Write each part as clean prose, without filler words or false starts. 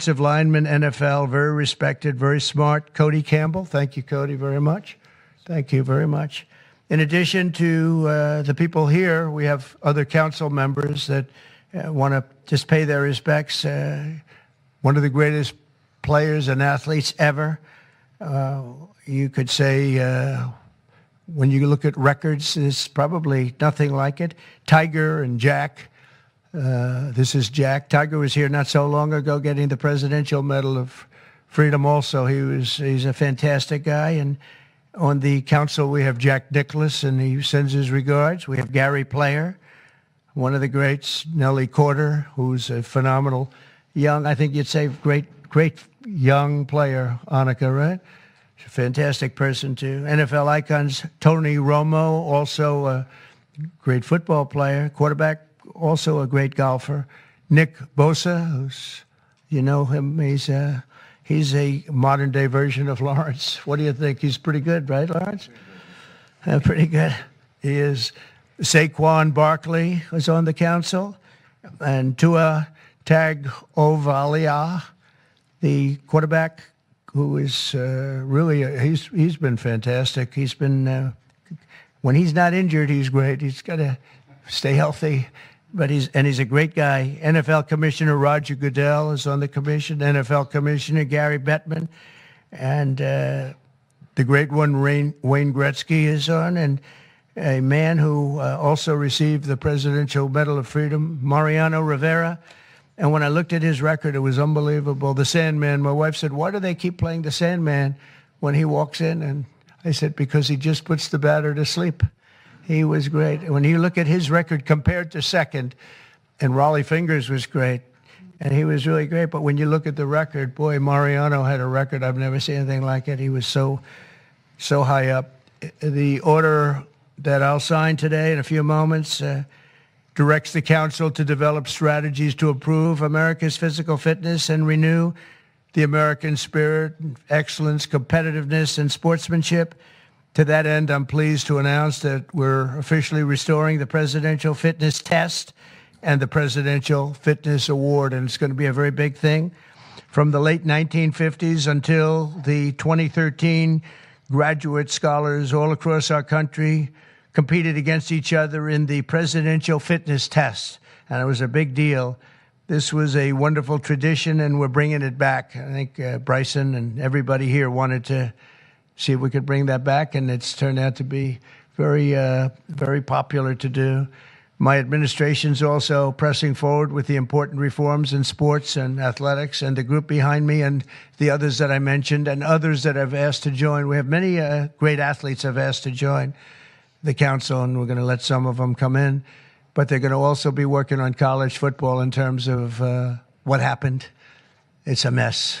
lineman, NFL, very respected, very smart, Cody Campbell. Thank you, Cody, very much. Thank you very much. In addition to the people here, we have other council members that want to just pay their respects. One of the greatest players and athletes ever. You could say, when you look at records, there's probably nothing like it. Tiger and Jack. This is Jack. Tiger was here not so long ago getting the Presidential Medal of Freedom also. He's a fantastic guy. And on the council, we have Jack Nicklaus, and he sends his regards. We have Gary Player, one of the greats, Nellie Corder, who's a phenomenal young, I think you'd say great young player, Annika, right? She's a fantastic person, too. NFL icons, Tony Romo, also a great football player, quarterback, also a great golfer. Nick Bosa, who's, you know him, he's a modern-day version of Lawrence. What do you think? He's pretty good, right, Lawrence? Pretty good. He is. Saquon Barkley was on the council, and Tua Tagovailoa, the quarterback, who is really he's been fantastic. He's been when he's not injured, he's great. He's got to stay healthy, but he's a great guy. NFL Commissioner Roger Goodell is on the commission. NFL Commissioner Gary Bettman, and the great one Wayne Gretzky is on, and a man who also received the Presidential Medal of Freedom, Mariano Rivera. And when I looked at his record, it was unbelievable. The Sandman, my wife said, why do they keep playing the Sandman when he walks in? And I said, because he just puts the batter to sleep. He was great. When you look at his record compared to second, and Raleigh Fingers was great, and he was really great. But when you look at the record, boy, Mariano had a record. I've never seen anything like it. He was so high up. The order that I'll sign today in a few moments directs the council to develop strategies to improve America's physical fitness and renew the American spirit, excellence, competitiveness, and sportsmanship. To that end, I'm pleased to announce that we're officially restoring the Presidential Fitness Test and the Presidential Fitness Award, and it's going to be a very big thing. From the late 1950s until the 2013, graduate scholars all across our country competed against each other in the Presidential Fitness Test, and it was a big deal. This was a wonderful tradition, and we're bringing it back. I think Bryson and everybody here wanted to see if we could bring that back, and it's turned out to be very popular to do. My administration's also pressing forward with the important reforms in sports and athletics, and the group behind me and the others that I mentioned and others that I've asked to join. We have many great athletes I've asked to join the council, and we're going to let some of them come in. But they're going to also be working on college football in terms of what happened. It's a mess.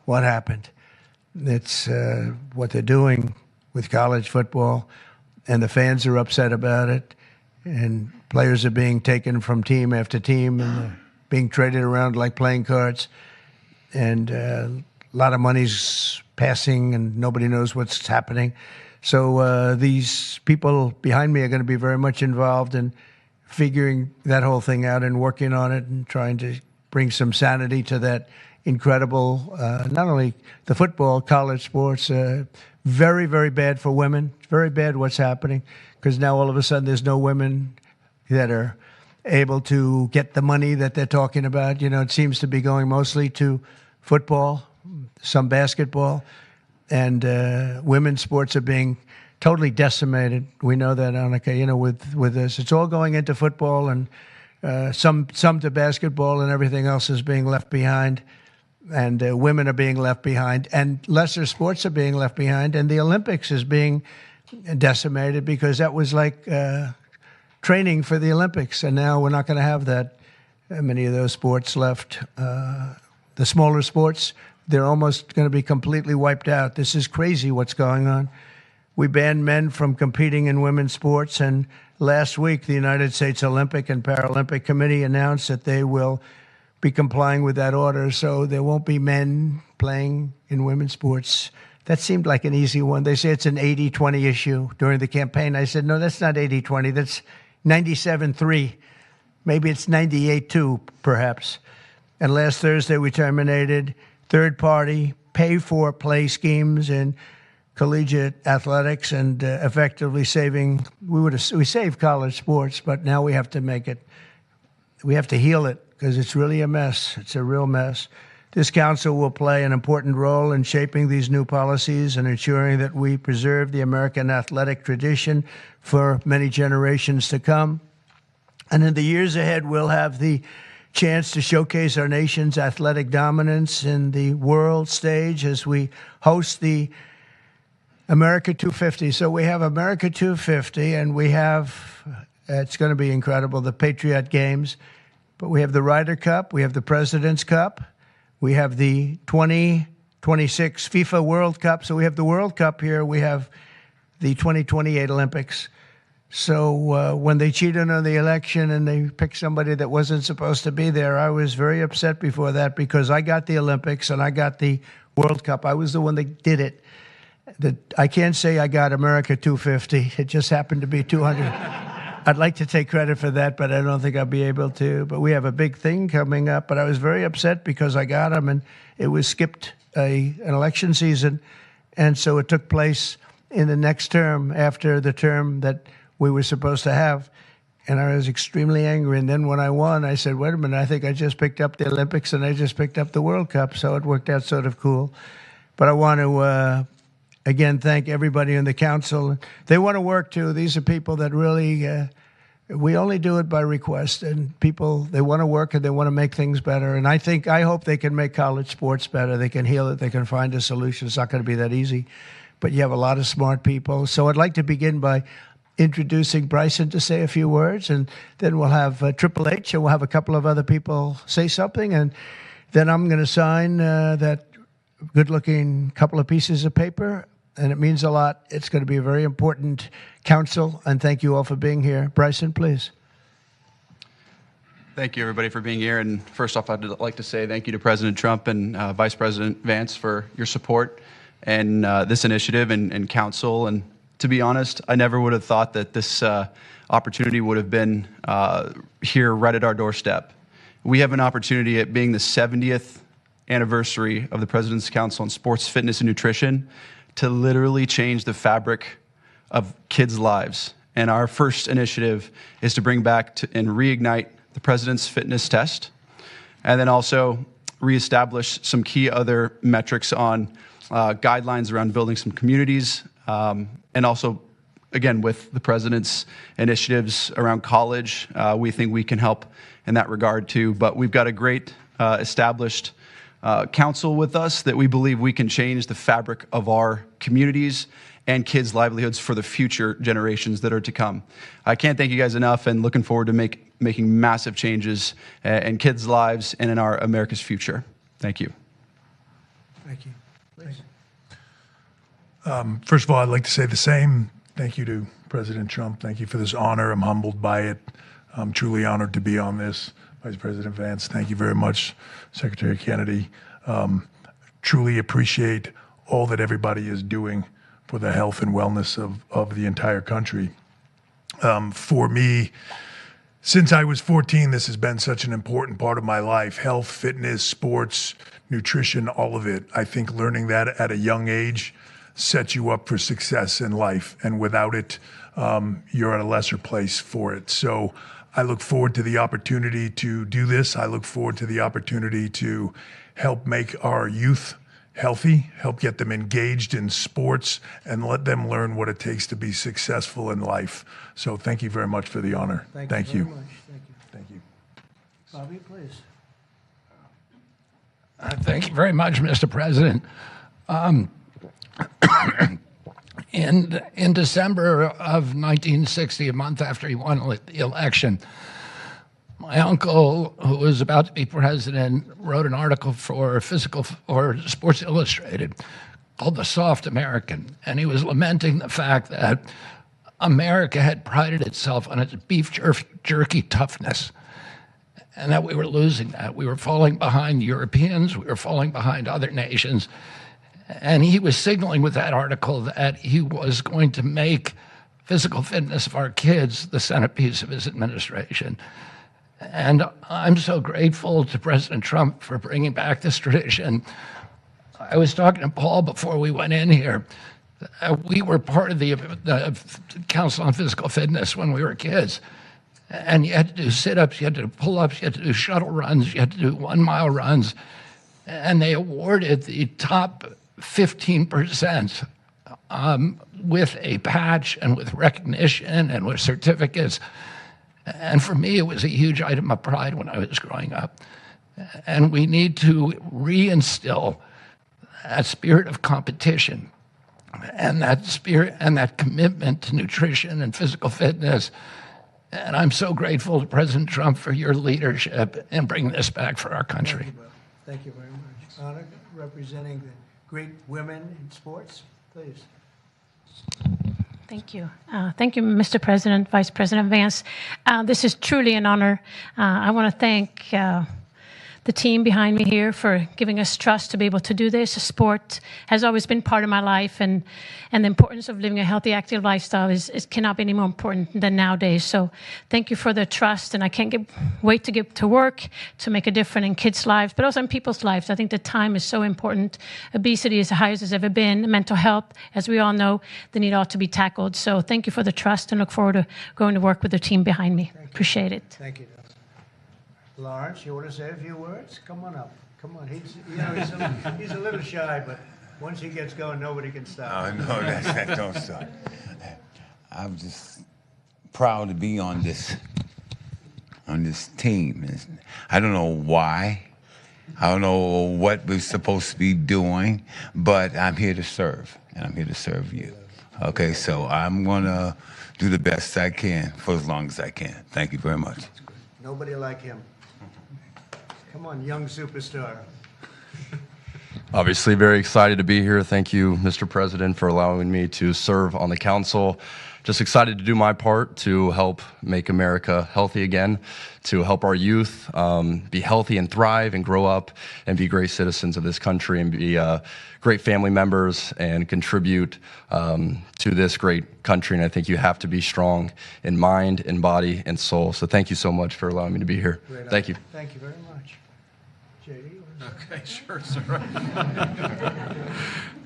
What happened? It's what they're doing with college football, and the fans are upset about it, and players are being taken from team after team and being traded around like playing cards, and a lot of money's passing, and nobody knows what's happening. So these people behind me are going to be very much involved in figuring that whole thing out and working on it and trying to bring some sanity to that incredible, not only the football, college sports, very, very bad for women. Very bad what's happening, because now all of a sudden there's no women that are able to get the money that they're talking about. You know, it seems to be going mostly to football, some basketball, and women's sports are being totally decimated. We know that, Annika, you know, with this. It's all going into football, and some to basketball, and everything else is being left behind. And women are being left behind, and lesser sports are being left behind, and the Olympics is being decimated because that was like training for the Olympics, and now we're not going to have that many of those sports left. The smaller sports, they're almost going to be completely wiped out. This is crazy what's going on. We banned men from competing in women's sports, and last week the United States Olympic and Paralympic Committee announced that they will be complying with that order, so there won't be men playing in women's sports. That seemed like an easy one. They say it's an 80-20 issue during the campaign. I said, no, that's not 80-20. That's 97-3. Maybe it's 98-2, perhaps. And last Thursday, we terminated third-party pay-for-play schemes in collegiate athletics and effectively saving. We saved college sports, but now we have to make it. We have to heal it because it's really a mess. It's a real mess. This council will play an important role in shaping these new policies and ensuring that we preserve the American athletic tradition for many generations to come. And in the years ahead, we'll have the chance to showcase our nation's athletic dominance in the world stage as we host the America 250. So we have America 250, and we have, it's going to be incredible, the Patriot Games. But we have the Ryder Cup, we have the President's Cup, we have the 2026 FIFA World Cup. So we have the World Cup here. We have the 2028 Olympics. So when they cheated on the election and they picked somebody that wasn't supposed to be there, I was very upset before that because I got the Olympics and I got the World Cup. I was the one that did it. I can't say I got America 250. It just happened to be 200. I'd like to take credit for that, but I don't think I'll be able to. But we have a big thing coming up. But I was very upset because I got them, and it was skipped an election season. And so it took place in the next term after the term that we were supposed to have. And I was extremely angry. And then when I won, I said, wait a minute, I think I just picked up the Olympics and I just picked up the World Cup. So it worked out sort of cool. But I want to again, thank everybody in the council. They want to work, too. These are people that really, we only do it by request. And people, they want to work and they want to make things better. And I hope they can make college sports better. They can heal it. They can find a solution. It's not going to be that easy. But you have a lot of smart people. So I'd like to begin by introducing Bryson to say a few words. And then we'll have Triple H and we'll have a couple of other people say something. And then I'm going to sign that good-looking couple of pieces of paper. And it means a lot. It's going to be a very important council, and thank you all for being here. Bryson, please. Thank you, everybody, for being here. And first off, I'd like to say thank you to President Trump and Vice President Vance for your support and this initiative and council. And to be honest, I never would have thought that this opportunity would have been here right at our doorstep. We have an opportunity at being the 70th anniversary of the President's Council on Sports, Fitness, and Nutrition to literally change the fabric of kids' lives. And our first initiative is to bring back and reignite the President's Fitness Test, and then also reestablish some key other metrics on guidelines around building some communities, and also, again, with the President's initiatives around college, we think we can help in that regard too. But we've got a great established council with us that we believe we can change the fabric of our communities and kids' livelihoods for the future generations that are to come. I can't thank you guys enough, and looking forward to making massive changes in kids' lives and in our America's future. Thank you. Thank you. Please. First of all, I'd like to say the same. Thank you to President Trump. Thank you for this honor. I'm humbled by it. I'm truly honored to be on this. Vice President Vance, thank you very much. Secretary Kennedy, truly appreciate all that everybody is doing for the health and wellness of the entire country. For me, since I was 14, this has been such an important part of my life. Health, fitness, sports, nutrition, all of it. I think learning that at a young age sets you up for success in life. And without it, you're at a lesser place for it. So I look forward to the opportunity to do this. I look forward to the opportunity to help make our youth healthy, help get them engaged in sports, and let them learn what it takes to be successful in life. So thank you very much for the honor. Thank you. Very much. Thank you. Bobby, please. Thank you very much, Mr. President. In December of 1960, a month after he won the election, my uncle, who was about to be president, wrote an article for Sports Illustrated called The Soft American, and he was lamenting the fact that America had prided itself on its beef jerky toughness, and that we were losing that. We were falling behind Europeans, we were falling behind other nations, and he was signaling with that article that he was going to make physical fitness of our kids the centerpiece of his administration. And I'm so grateful to President Trump for bringing back this tradition. I was talking to Paul before we went in here. We were part of the Council on Physical Fitness when we were kids. And you had to do sit-ups, you had to do pull-ups, you had to do shuttle runs, you had to do 1 mile runs. And they awarded the top 15% with a patch and with recognition and with certificates. And for me, it was a huge item of pride when I was growing up. And we need to reinstill that spirit of competition and that spirit and that commitment to nutrition and physical fitness. And I'm so grateful to President Trump for your leadership in bringing this back for our country. Thank you very much. Anna, representing the great women in sports, please. Thank you. Thank you, Mr. President, Vice President Vance. This is truly an honor. I want to thank the team behind me here for giving us trust to be able to do this. Sport has always been part of my life, and the importance of living a healthy, active lifestyle cannot be any more important than nowadays. So thank you for the trust, and I can't wait to get to work to make a difference in kids' lives, but also in people's lives. I think the time is so important. Obesity is the highest it's ever been. Mental health, as we all know, they need all to be tackled. So thank you for the trust, and look forward to going to work with the team behind me. Appreciate it. Thank you. Lawrence, you want to say a few words? Come on up. Come on. He's a little shy, but once he gets going, nobody can stop. Oh, no, that don't stop. I'm just proud to be on this team. I don't know why. I don't know what we're supposed to be doing, but I'm here to serve, and I'm here to serve you. Okay, so I'm going to do the best I can for as long as I can. Thank you very much. Nobody like him. Come on, young superstar. Obviously, very excited to be here. Thank you, Mr. President, for allowing me to serve on the council. Just excited to do my part to help make America healthy again, to help our youth be healthy and thrive and grow up and be great citizens of this country and be great family members and contribute to this great country. And I think you have to be strong in mind, in body, and soul. So thank you so much for allowing me to be here. Thank you. Thank you very much. JD? Okay, sure, sir.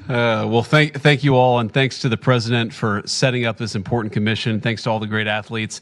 Well, thank you all, and thanks to the president for setting up this important commission. Thanks to all the great athletes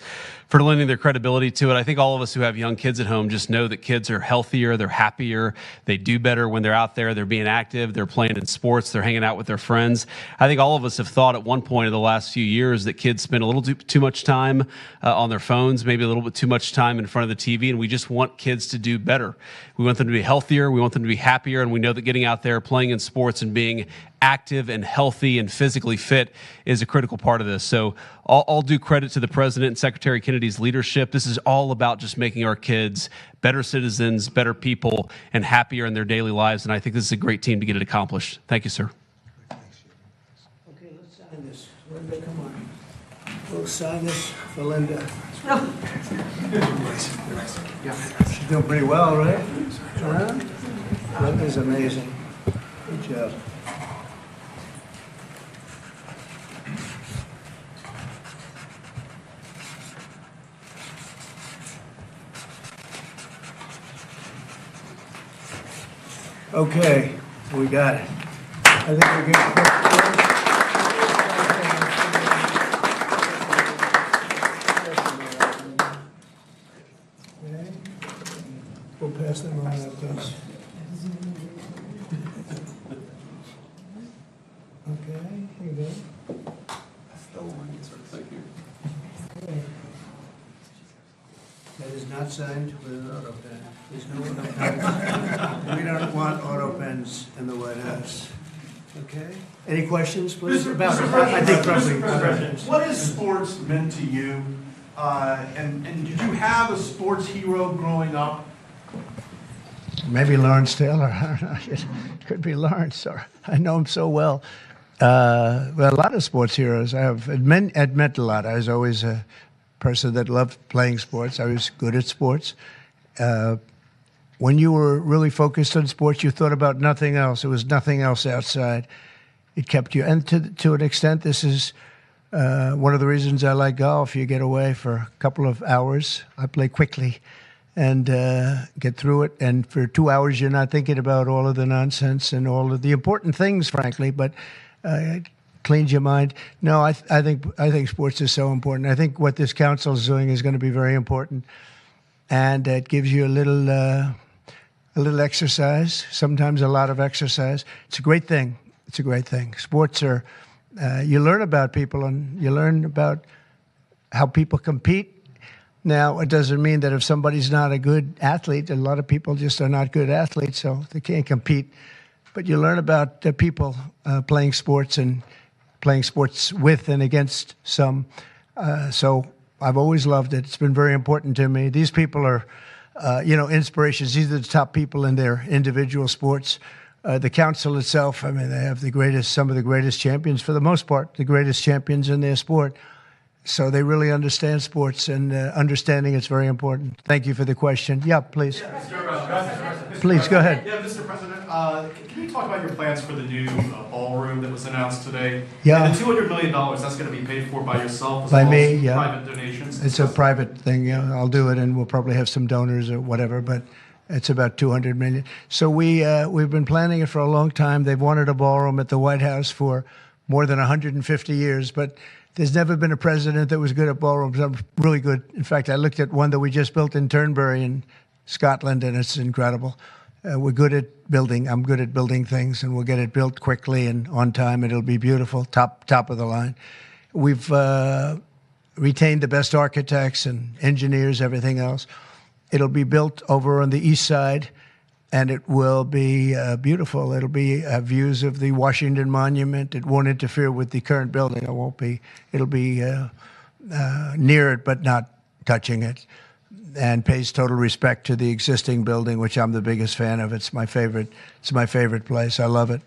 for lending their credibility to it. I think all of us who have young kids at home just know that kids are healthier, they're happier, they do better when they're out there, they're being active, they're playing in sports, they're hanging out with their friends. I think all of us have thought at one point in the last few years that kids spend a little too much time on their phones, maybe a little bit too much time in front of the TV, and we just want kids to do better. We want them to be healthier, we want them to be happier, and we know that getting out there, playing in sports, and being active and healthy and physically fit is a critical part of this. So all due credit to the President and Secretary Kennedy's leadership. This is all about just making our kids better citizens, better people, and happier in their daily lives. And I think this is a great team to get it accomplished. Thank you, sir. Okay, let's sign this. Linda, come on. We'll sign this for Linda. She's doing pretty well, right? Linda's amazing. Good job. Okay, we got it. I think we're good. Okay. We'll pass them around after this. Okay, here you go. Thank you. Okay. That is not signed with an auto pen. There's no auto pens. We don't want auto pens in the White House. Okay? Any questions, please? About it? I think probably. What has sports meant to you? And did you have a sports hero growing up? Maybe Lawrence Taylor. I don't know. It could be Lawrence. Or I know him so well. Well, a lot of sports heroes. It meant a lot. I was always a person that loved playing sports. I was good at sports. When you were really focused on sports, you thought about nothing else. There was nothing else outside. It kept you. And to an extent, this is one of the reasons I like golf. You get away for a couple of hours. I play quickly. and get through it. And for 2 hours, you're not thinking about all of the nonsense and all of the important things, frankly, but it cleans your mind. No, I think sports is so important. I think what this council is doing is going to be very important, and it gives you a little exercise, sometimes a lot of exercise. It's a great thing. It's a great thing. Sports are, you learn about people and you learn about how people compete. Now, it doesn't mean that if somebody's not a good athlete, a lot of people just are not good athletes, so they can't compete. But you learn about people playing sports and playing sports with and against some. So I've always loved it. It's been very important to me. These people are, inspirations. These are the top people in their individual sports. The council itself, I mean, they have some of the greatest champions, for the most part, the greatest champions in their sport. So they really understand sports, and understanding it's very important. Thank you for the question. Yeah, please. Please, go ahead. Yeah, Mr. President, can you talk about your plans for the new ballroom that was announced today? Yeah. And the $200 million, that's going to be paid for by yourself as By well me, as yeah. private donations? It's a private thing. I'll do it, and we'll probably have some donors or whatever, but it's about $200 million. So we've been planning it for a long time. They've wanted a ballroom at the White House for more than 150 years, but there's never been a president that was good at ballrooms. I'm really good. In fact, I looked at one that we just built in Turnberry in Scotland, and it's incredible. We're good at building. I'm good at building things, and we'll get it built quickly and on time. It'll be beautiful, top of the line. We've retained the best architects and engineers, everything else. It'll be built over on the east side, and it will be beautiful. It'll be views of the Washington Monument. It won't interfere with the current building. It'll be near it, but not touching it, and pays total respect to the existing building, which I'm the biggest fan of. It's my favorite place. I love it.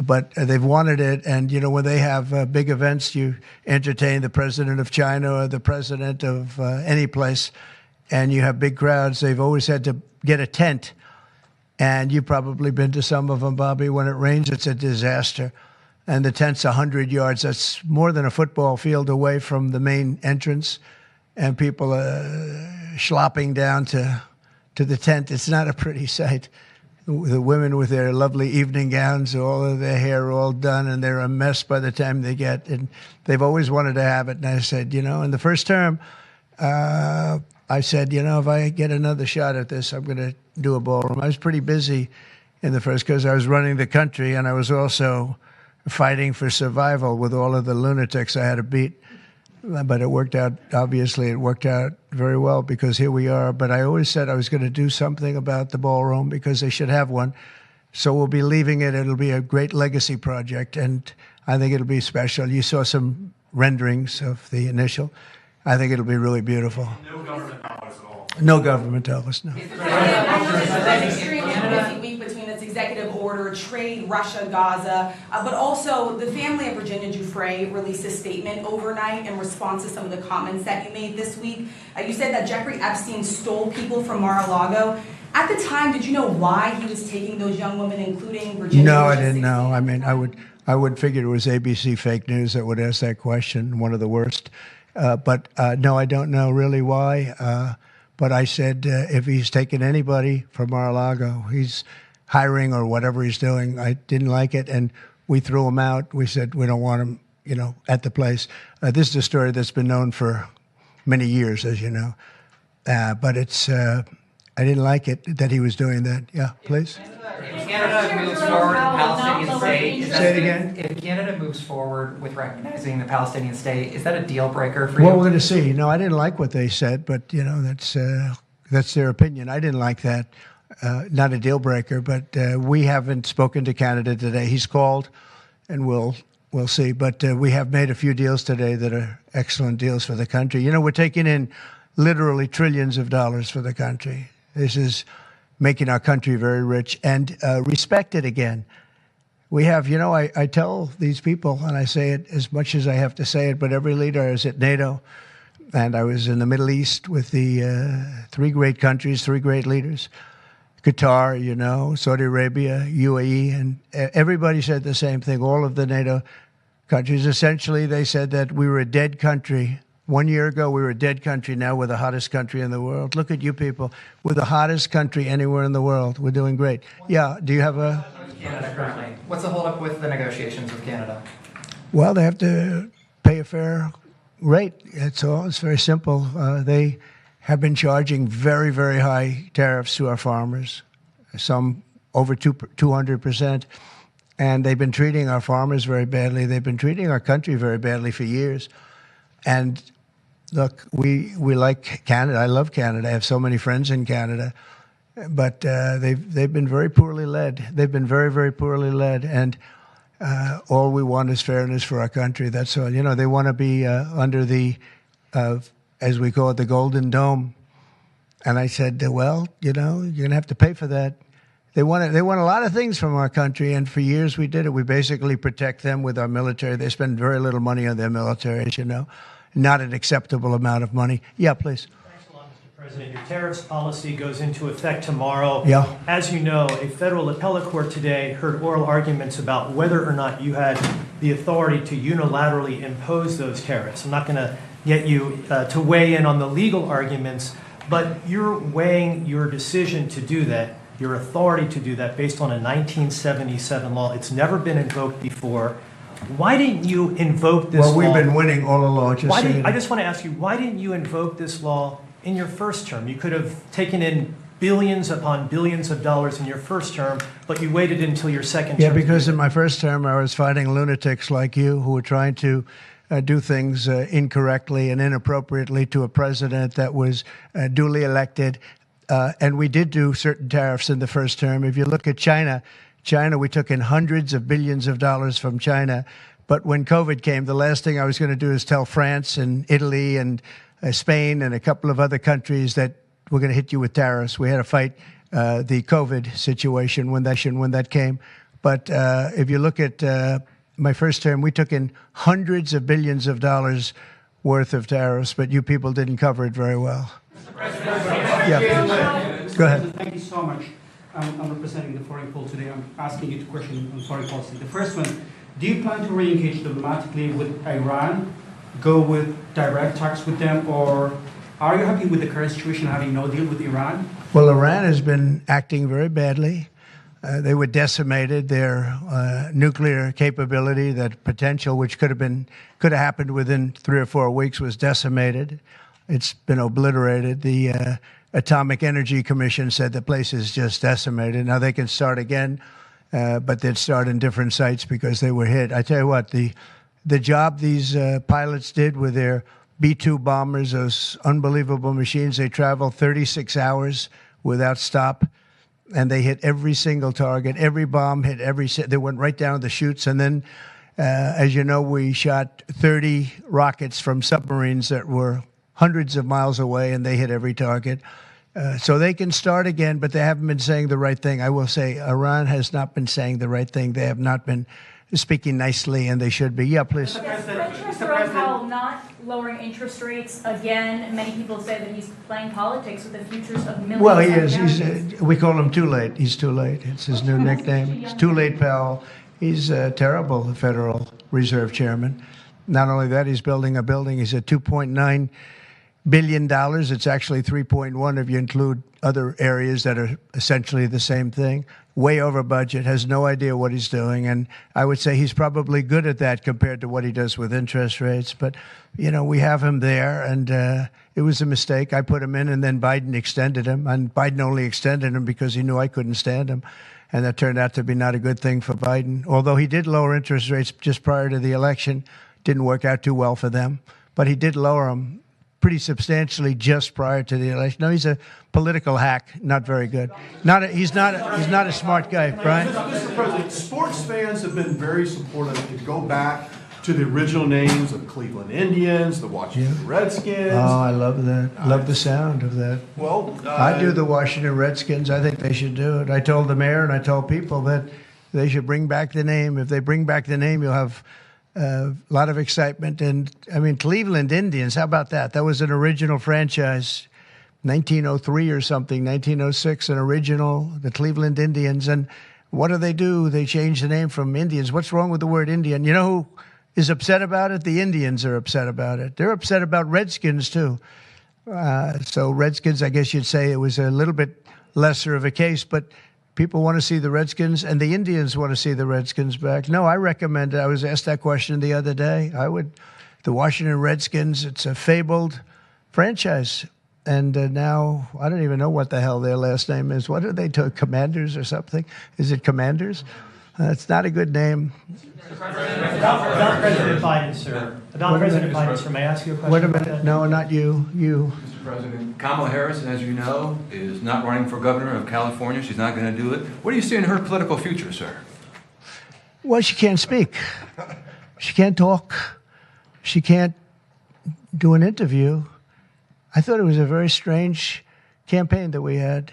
But they've wanted it, and when they have big events, you entertain the president of China or the president of any place, and you have big crowds. They've always had to get a tent. And you've probably been to some of them, Bobby. When it rains, it's a disaster. And the tent's 100 yards. That's more than a football field away from the main entrance. And people are schlopping down to the tent. It's not a pretty sight. The women with their lovely evening gowns, all of their hair all done, and they're a mess by the time they get. And they've always wanted to have it. And I said, in the first term, I said, if I get another shot at this, I'm going to do a ballroom. I was pretty busy in the first because I was running the country, and I was also fighting for survival with all of the lunatics I had to beat. But it worked out, obviously, it worked out very well because here we are. But I always said I was going to do something about the ballroom because they should have one. So we'll be leaving it. It'll be a great legacy project, and I think it'll be special. You saw some renderings of the initial. I think it'll be really beautiful. No government dollars at all. No government dollars, no. I know this is an extremely busy week between its executive order, trade, Russia, Gaza, but also the family of Virginia Giuffre released a statement overnight in response to some of the comments that you made this week. You said that Jeffrey Epstein stole people from Mar-a-Lago. At the time, did you know why he was taking those young women, including Virginia? No, I didn't know. I mean, I would figure it was ABC fake news that would ask that question, one of the worst. But no, I don't know really why. But I said, if he's taking anybody from Mar-a-Lago, he's hiring or whatever he's doing. I didn't like it, and we threw him out. We said we don't want him, at the place. This is a story that's been known for many years, as you know. But it's, I didn't like it that he was doing that. Yeah, please. If Canada moves forward with the Palestinian state, Say it again. If Canada moves forward with recognizing the Palestinian state, is that a deal breaker for you? Well, we're going to see. No, I didn't like what they said, but that's their opinion. I didn't like that. Not a deal breaker, but we haven't spoken to Canada today. He's called, and we'll see. But we have made a few deals today that are excellent deals for the country. We're taking in literally trillions of dollars for the country. This is making our country very rich and respected again. We have, I tell these people, and I say it as much as I have to say it, but every leader is at NATO, and I was in the Middle East with the three great countries, three great leaders, Qatar, Saudi Arabia, UAE, and everybody said the same thing. All of the NATO countries, essentially, they said that we were a dead country 1 year ago, we were a dead country. Now we're the hottest country in the world. Look at you people. We're the hottest country anywhere in the world. We're doing great. Yeah, do you have a... Canada currently. What's the holdup with the negotiations with Canada? Well, they have to pay a fair rate. That's all. It's very simple. They have been charging very, very high tariffs to our farmers, some over 200%. And they've been treating our farmers very badly. They've been treating our country very badly for years. And look, we like Canada. I love Canada. I have so many friends in Canada. But they've been very poorly led. They've been very, very poorly led. And all we want is fairness for our country. That's all. You know, they want to be under the, as we call it, the Golden Dome. And I said, well, you know, you're going to have to pay for that. They want a lot of things from our country, and for years we did it. We basically protect them with our military. They spend very little money on their military, as you know, not an acceptable amount of money. Yeah, please. Thanks a lot, Mr. President. Your tariffs policy goes into effect tomorrow. Yeah. As you know, a federal appellate court today heard oral arguments about whether or not you had the authority to unilaterally impose those tariffs. I'm not going to get you to weigh in on the legal arguments, but you're weighing your decision to do that, your authority to do that based on a 1977 law. It's never been invoked before. Why didn't you invoke this law? Well, we've been winning all along. I just want to ask you, why didn't you invoke this law in your first term? You could have taken in billions upon billions of dollars in your first term, but you waited until your second term. Yeah, because in my first term, I was fighting lunatics like you who were trying to do things incorrectly and inappropriately to a president that was duly elected. And we did do certain tariffs in the first term. If you look at China, we took in hundreds of billions of dollars from China. But when COVID came, the last thing I was going to do is tell France and Italy and Spain and a couple of other countries that we're going to hit you with tariffs. We had to fight the COVID situation when that came. But if you look at my first term, we took in hundreds of billions of dollars worth of tariffs, but you people didn't cover it very well. Yeah, go ahead. Thank you so much. I'm representing the foreign poll today. I'm asking you two questions on foreign policy. The first one, do you plan to re-engage diplomatically with Iran, go with direct talks with them, or are you happy with the current situation, having no deal with Iran? Well, Iran has been acting very badly. They were decimated. Their nuclear capability, that potential, which could have happened within 3 or 4 weeks, was decimated. It's been obliterated. The Atomic Energy Commission said the place is just decimated. Now they can start again, but they'd start in different sites because they were hit. I tell you what, the job these pilots did with their B-2 bombers, those unbelievable machines, they traveled 36 hours without stop. And they hit every single target. Every bomb hit they went right down the chutes. And then, as you know, we shot 30 rockets from submarines that were hundreds of miles away, and they hit every target. So they can start again, but they haven't been saying the right thing. I will say Iran has not been saying the right thing. They have not been speaking nicely, and they should be. Yeah, please. Mr. President, not lowering interest rates again. Many people say that he's playing politics with the futures of millions. Well, he is. We call him Too Late. He's Too Late. It's his new nickname. It's Too Late, pal. He's terrible, the Federal Reserve Chairman. Not only that, he's building a building. He's at $2.9 billion. It's actually 3.1 if you include other areas that are essentially the same thing. Way over budget, has no idea what he's doing. And I would say he's probably good at that compared to what he does with interest rates. But, you know, we have him there, and it was a mistake. I put him in, and then Biden extended him. And Biden only extended him because he knew I couldn't stand him. And that turned out to be not a good thing for Biden. Although he did lower interest rates just prior to the election. Didn't work out too well for them. But he did lower them pretty substantially just prior to the election. No, he's a political hack, not very good. He's not a smart guy, Brian. Mr. President, sports fans have been very supportive. If you go back to the original names of Cleveland Indians, the Washington Redskins. Oh, I love that. Love the sound of that. Well, I do the Washington Redskins. I think they should do it. I told the mayor and I told people that they should bring back the name. If they bring back the name, you'll have a lot of excitement. And I mean, Cleveland Indians, how about that? That was an original franchise, 1903 or something, 1906, an original, the Cleveland Indians. And what do? They change the name from Indians. What's wrong with the word Indian? You know who is upset about it, the Indians are upset about it. They're upset about Redskins, too. So Redskins, I guess you'd say it was a little bit lesser of a case, but people want to see the Redskins, and the Indians want to see the Redskins back. No, I recommend it. I was asked that question the other day. The Washington Redskins, it's a fabled franchise. And now, I don't even know what the hell their last name is. What are they, Commanders or something? Is it Commanders? It's not a good name. About President Biden, sir. About President Biden, sir. May I ask you a question? Wait a minute. No, not you. You. Mr. President, Kamala Harris, as you know, is not running for governor of California. She's not going to do it. What do you see in her political future, sir? Well, she can't speak. She can't talk. She can't do an interview. I thought it was a very strange campaign that we had.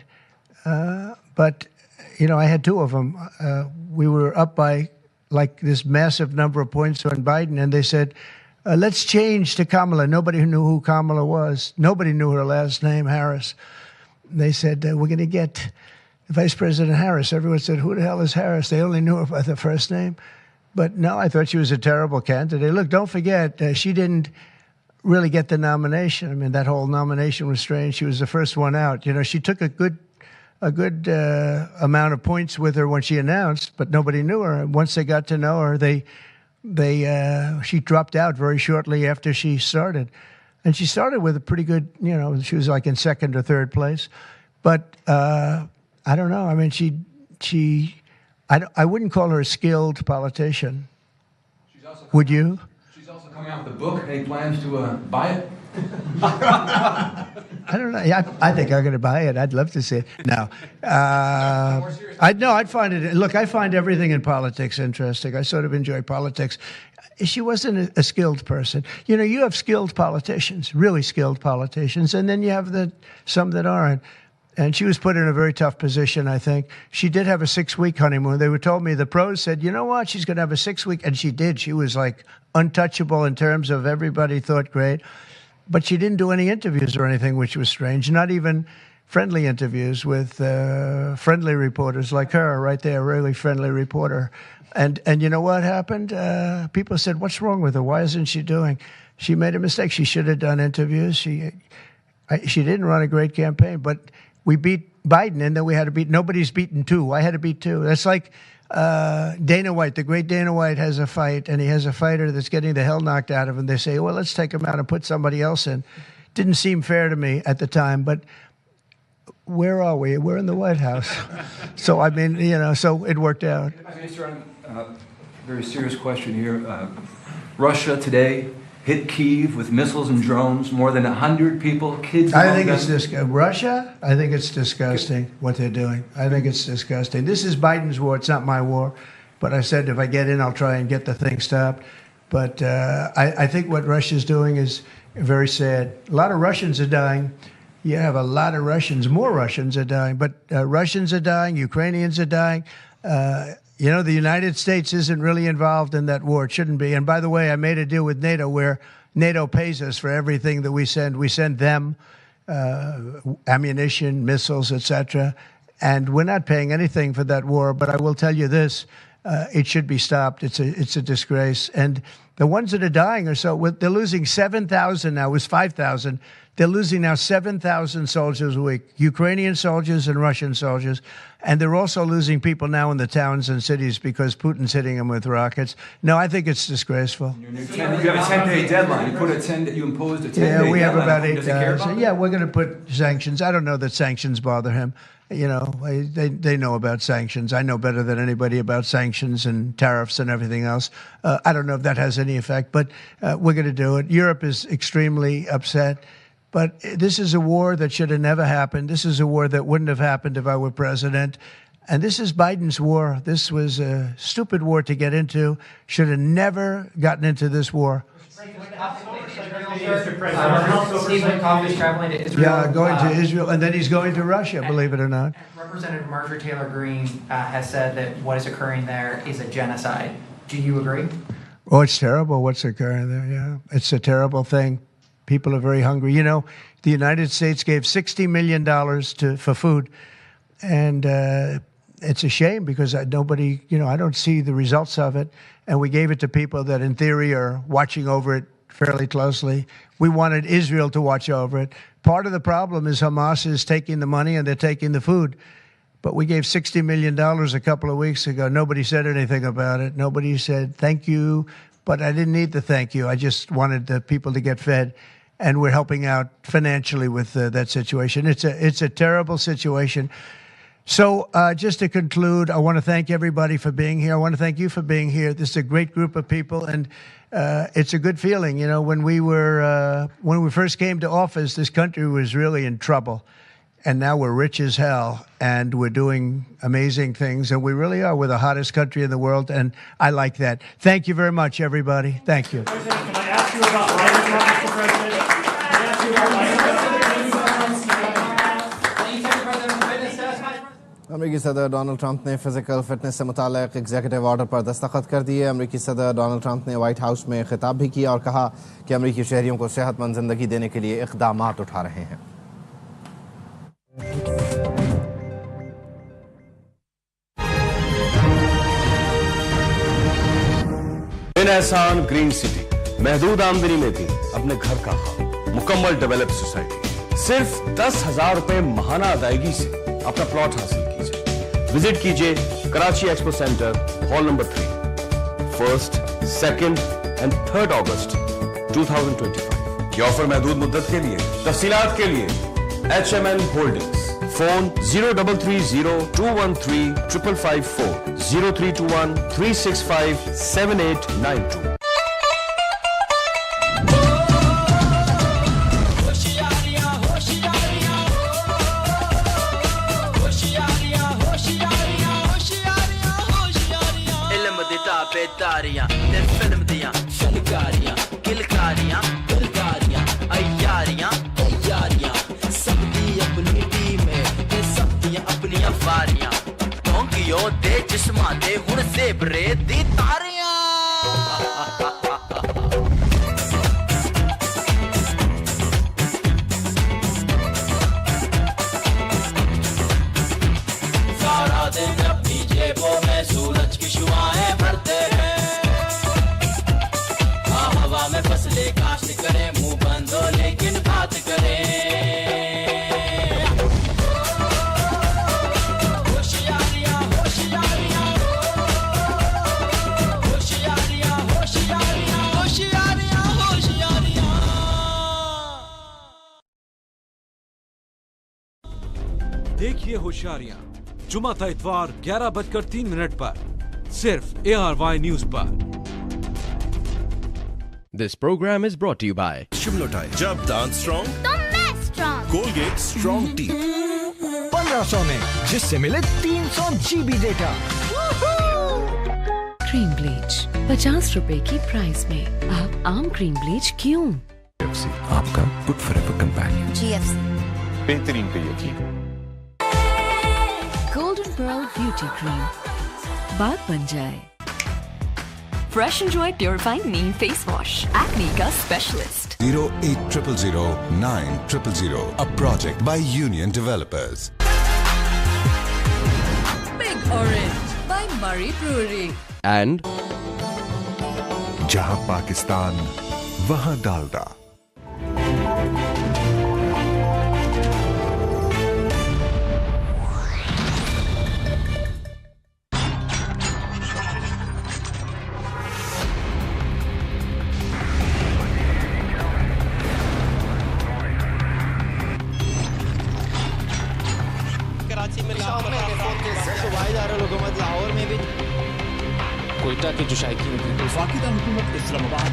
But, you know, I had two of them. We were up by like this massive number of points on Biden, and they said, let's change to Kamala. Nobody knew who Kamala was. Nobody knew her last name, Harris. They said, we're going to get Vice President Harris. Everyone said, who the hell is Harris? They only knew her by the first name. But no, I thought she was a terrible candidate. Look, don't forget, she didn't really get the nomination. I mean, that whole nomination was strange. She was the first one out. You know, she took a good amount of points with her when she announced, but nobody knew her. And once they got to know her, she dropped out very shortly after she started. And she started with a pretty good, you know, she was like in second or third place. But I don't know. I mean, I wouldn't call her a skilled politician. Would you? She's also coming out with a book. Any plans to buy it? I don't know. Yeah, I think I'm going to buy it. I'd love to see it. No. I'd find it. Look, I find everything in politics interesting. I sort of enjoy politics. She wasn't a skilled person. You know, you have skilled politicians, really skilled politicians, and then you have some that aren't. And she was put in a very tough position, I think. She did have a 6-week honeymoon. They were told me, the pros said, you know what, she's going to have a 6-week, and she did. She was like untouchable in terms of everybody thought great. But she didn't do any interviews or anything, which was strange. Not even friendly interviews with friendly reporters like her right there, a really friendly reporter. And you know what happened? People said, what's wrong with her? Why isn't she doing? She made a mistake. She should have done interviews. She didn't run a great campaign, but we beat Biden, and then we had to beat, nobody's beaten two. I had to beat two. That's like Dana White, the great Dana White has a fight, and he has a fighter that's getting the hell knocked out of him. They say, well, let's take him out and put somebody else in. Didn't seem fair to me at the time, but where are we? We're in the White House. So, I mean, you know, so it worked out. Minister, very serious question here. Russia today hit Kyiv with missiles and drones, more than 100 people, kids. I think it's Russia, I think it's disgusting what they're doing. I think it's disgusting. This is Biden's war. It's not my war. But I said if I get in, I'll try and get the thing stopped. But I think what Russia's doing is very sad. A lot of Russians are dying. You have a lot of Russians. More Russians are dying. But Russians are dying. Ukrainians are dying. You know, the United States isn't really involved in that war. It shouldn't be. And by the way, I made a deal with NATO where NATO pays us for everything that we send. We send them ammunition, missiles, etc. And we're not paying anything for that war. But I will tell you this, it should be stopped. It's a disgrace. And the ones that are dying are they're losing 7,000 now. It was 5,000. They're losing now 7,000 soldiers a week, Ukrainian soldiers and Russian soldiers. And they're also losing people now in the towns and cities because Putin's hitting them with rockets. No, I think it's disgraceful. You have a 10-day deadline. You imposed a 10-day deadline. Yeah, we have about 8 days. Yeah, we're going to put sanctions. I don't know that sanctions bother him. You know, they know about sanctions. I know better than anybody about sanctions and tariffs and everything else. I don't know if that has any effect, but we're going to do it. Europe is extremely upset. But this is a war that should have never happened. This is a war that wouldn't have happened if I were president. And this is Biden's war. This was a stupid war to get into. Should have never gotten into this war. Stephen Koff is traveling to Israel. Yeah, going to Israel, and then he's going to Russia, believe it or not. Representative Marjorie Taylor Greene has said that what is occurring there is a genocide. Do you agree? Oh, it's terrible what's occurring there, yeah. It's a terrible thing. People are very hungry. You know, the United States gave $60 million for food, and it's a shame because nobody, I don't see the results of it. And we gave it to people that in theory are watching over it fairly closely. We wanted Israel to watch over it. Part of the problem is Hamas is taking the money and they're taking the food. But we gave $60 million a couple of weeks ago. Nobody said anything about it. Nobody said thank you. But I didn't need the thank you. I just wanted the people to get fed. And we're helping out financially with that situation. It's a terrible situation. So just to conclude, I want to thank everybody for being here. I want to thank you for being here. This is a great group of people, and it's a good feeling. When we first came to office, this country was really in trouble, and now we're rich as hell, and we're doing amazing things, and we really are. We're the hottest country in the world, and I like that. Thank you very much, everybody. Thank you. President, can I ask you about lighting, Mr. President? Can I ask you about lighting? अमरीकी सदर Donald Trump ने physical fitness से मुतालिक executive order पर दस्तखत कर दिए। अमरीकी सदर डोनाल्ड ट्रंप ने व्हाइट हाउस में खिताब भी किया और कहा कि अमरीकी शहरियों को सेहतमंद जिंदगी देने के लिए इक़दामात उठा रहे हैं। बिन एहसान ग्रीन सिटी महदूद आमदनी में भी अपने घर का ख्वाब, मुकम्मल डेवलप सोसाइटी, सिर्फ 10,000 रुपए महाना अदायगी से अपना प्लॉट हासिल कीजिए। विजिट कीजिए Karachi expo centre, hall number 3, 1, 2 and 3 अगस्त 2025। ये ऑफर महदूद मुद्दत के लिए। तफसीलात के लिए HMN होल्डिंग्स, फोन 0320-213-5554, 0321-365-7892। बेदारियां ते फिल्म दियां फनकारियां किलकारियां दिलदारियां अयारियां तैयारियां सबदी अपनी टीम है ते सबदियां अपनियां वारियां टोंकियो दे जिस्मां दे हुण ज़ेबरे दी तारियां। सारा दिन अपनी जेबों में सूरज की शुआएं भरते हैं, हवा में फसले काश्त करें, मुंह बंद हो लेकिन बात करें। होशियारियां होशियारियां होशियारियां होशियारियां होशियारियां होशियारियां। देखिए होशियारियां जुमा था इतवार 11:03 पर सिर्फ ARY न्यूज पर। This program is brought to you by शिमलोटाई, जब दांत स्ट्रॉन्ग तो मैं स्ट्रॉन्ग, कोलगेट स्ट्रॉन्ग टीथ 1500 में, जिससे मिले 300 GB डेटा। क्रीम ब्लीच 50 रुपए की प्राइस में। आप आम क्रीम ब्लीच क्यों? GFC, आपका गुड फॉरएवर कंपेनियन। GFC बेहतरीन पे यकीन। गोल्डन पर्ल ब्यूटी क्रीम, बात बन जाए। Fresh and Joy Purifying Neem Face Wash, acne ka specialist. 0800900, a project by Union Developers. Big Orange by Murray Brewery. And जहां पाकिस्तान वहां डालडा। लाहौर में भी कोयटा के जो शायकीन थे वफाकीदा हुकूमत इस्लामाबाद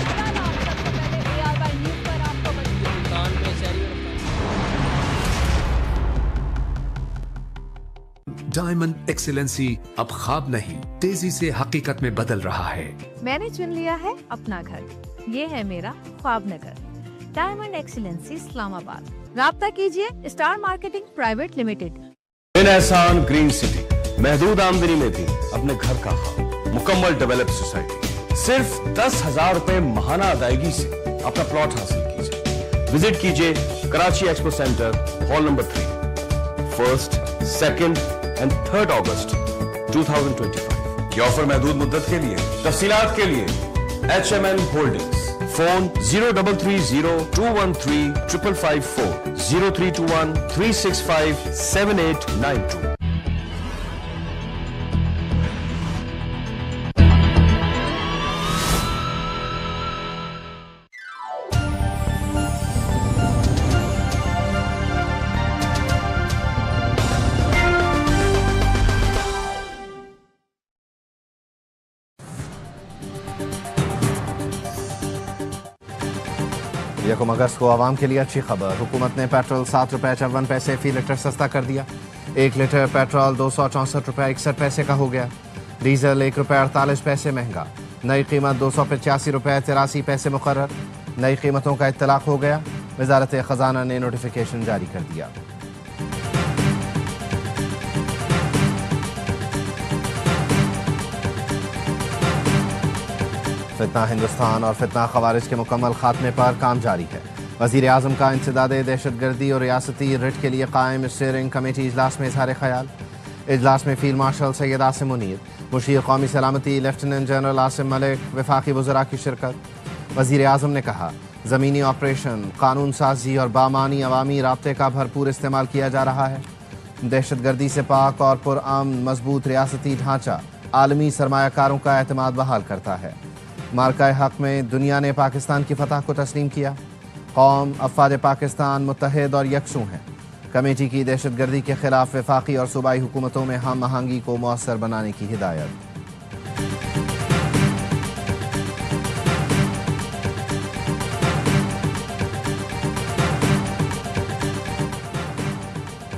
डायमंड एक्सीलेंसी अब ख्वाब नहीं, तेजी से हकीकत में बदल रहा है। मैंने चुन लिया है अपना घर, ये है मेरा ख्वाब नगर। Diamond excellency Islamabad. राब्ता कीजिए स्टार मार्केटिंग प्राइवेट लिमिटेड। बिन एहसान ग्रीन सिटी महदूद आमदनी में भी अपने घर का ख्वाब, मुकम्मल डेवलप सोसाइटी, सिर्फ 10,000 रुपए महाना अदायगी से अपना प्लॉट हासिल कीजिए। विजिट कीजिए Karachi expo centre, hall number 3, 1, 2 and 3 अगस्त 2025। ये ऑफर महदूद मुद्दत के लिए। तफसीलात के लिए HMN होल्डिंग्स, फोन 0330-213-5554, 0321-365-7892। यकम अगस्त को आवाम के लिए अच्छी खबर। हुकूमत ने पेट्रोल 7 रुपये 54 पैसे फी लीटर सस्ता कर दिया। 1 लीटर पेट्रोल 264 रुपये 61 पैसे का हो गया। डीजल 1 रुपये 48 पैसे महंगा। नई कीमत 285 रुपये 83 पैसे मुकर्रर। नई कीमतों का इत्तलाक हो गया। वजारत खजाना ने नोटिफिकेशन जारी कर दिया। फितना हिंदुस्तान और फितना खवारिज के मुकम्मल खात्मे पर काम जारी है। वज़ीर आज़म का इंसदाद दहशतगर्दी और रियासती रिट के लिए कायम स्टीयरिंग कमेटी इजलास में इजहार ख्याल। इजलास में फील्ड मार्शल सैयद आसिम मुनीर, मुशीर कौमी सलामती लेफ्टिनेंट जनरल आसिम मलिक, वफाकी वज़रा की शिरकत। वज़ीर आज़म ने कहा, ज़मीनी ऑपरेशन, कानून साजी और बामानी अवामी राब्ते का भरपूर इस्तेमाल किया जा रहा है। दहशतगर्दी से पाक और पुरअमन मजबूत रियासती ढांचा आलमी सरमायाकारों का एतमाद बहाल करता है। मार्का हक में दुनिया ने पाकिस्तान की फतह को तस्लीम किया। कौम अफवाज पाकिस्तान मुत्तहिद और यकसू हैं। कमेटी की दहशतगर्दी के खिलाफ वफाकी और सूबाई हुकूमतों में हम आहंगी को मौसर बनाने की हिदायत।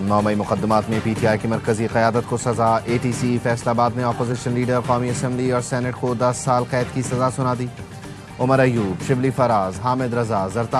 नौमई मुकदमात में PTI की मरकजी क़यादत को सजा। ATC फैसलाबाद ने अपोजिशन लीडर, कौमी असम्बली और सेनेट को 10 साल कैद की सजा सुना दी। उमर अयूब, शिबली फराज, हामिद रजा, जरता